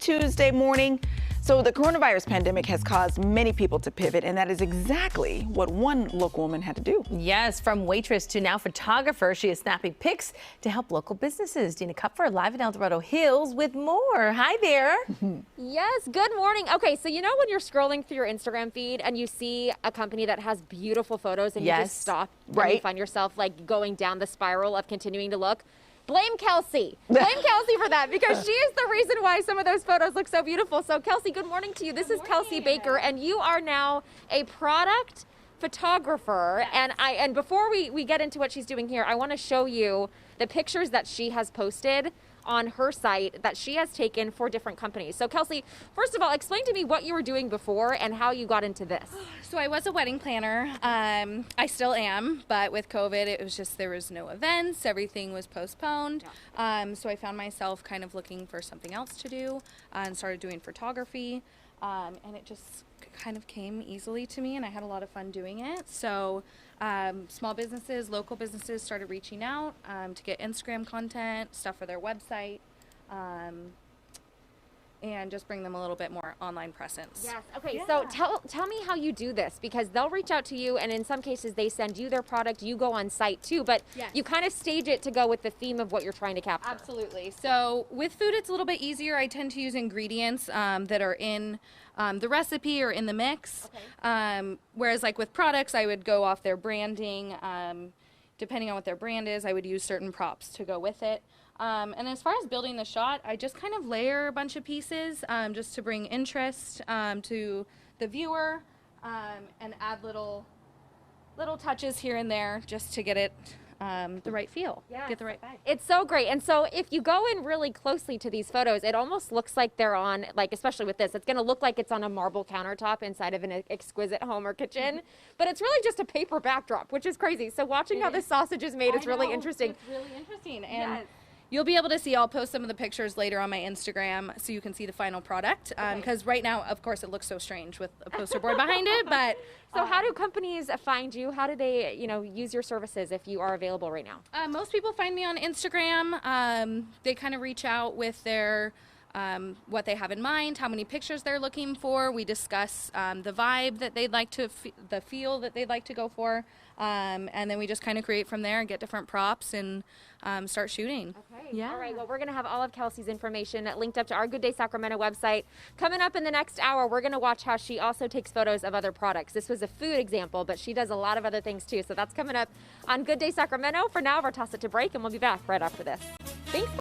Tuesday morning. So the coronavirus pandemic has caused many people to pivot, and that is exactly what one local woman had to do. Yes, from waitress to now photographer, she is snapping pics to help local businesses. Dina live in El Dorado Hills with more. Hi there. Yes, good morning. Okay, so you know when you're scrolling through your Instagram feed and you see a company that has beautiful photos and you just stop and you find yourself like going down the spiral of continuing to look? Blame Kelsey. Blame Kelsey for that, because she is the reason why some of those photos look so beautiful. So Kelsey, good morning to you. This is Kelsey Baker, and you are now a product photographer. Yes. And before we get into what she's doing here, I want to show you the pictures that she has posted on her site that she has taken for different companies. So Kelsey, first of all, explain to me what you were doing before and how you got into this. So I was a wedding planner. I still am, but with COVID, it was just, there was no events, everything was postponed. Yeah. So I found myself kind of looking for something else to do and started doing photography. And it just kind of came easily to me, and I had a lot of fun doing it. So small businesses, local businesses started reaching out to get Instagram content, stuff for their website, and just bring them a little bit more online presence. Yes. Okay. Yeah. So tell me how you do this, because they'll reach out to you, and in some cases they send you their product. You go on site too, but you kind of stage it to go with the theme of what you're trying to capture. Absolutely. So with food, it's a little bit easier. I tend to use ingredients that are in the recipe or in the mix. Okay. Whereas like with products, I would go off their branding. Depending on what their brand is, I would use certain props to go with it. And as far as building the shot, I just kind of layer a bunch of pieces just to bring interest to the viewer and add little touches here and there just to get it the right feel, get the right vibe. It's so great. And so if you go in really closely to these photos, it almost looks like they're on, like, especially with this, it's going to look like it's on a marble countertop inside of an exquisite home or kitchen, but it's really just a paper backdrop, which is crazy. So watching how the sausage is made is really interesting. It's really interesting. And you'll be able to see, I'll post some of the pictures later on my Instagram so you can see the final product. Because right now, of course, it looks so strange with a poster board behind it. But so how do companies find you? How do they, use your services if you are available right now? Most people find me on Instagram. They kind of reach out with their what they have in mind, how many pictures they're looking for. We discuss the vibe that they'd like to, the feel that they'd like to go for. And then we just kind of create from there and get different props and start shooting. Okay. Yeah. All right. Well, we're going to have all of Kelsey's information linked up to our Good Day Sacramento website. Coming up in the next hour, we're going to watch how she also takes photos of other products. This was a food example, but she does a lot of other things too. So that's coming up on Good Day Sacramento. For now, we'll toss it to break, and we'll be back right after this. Thanks.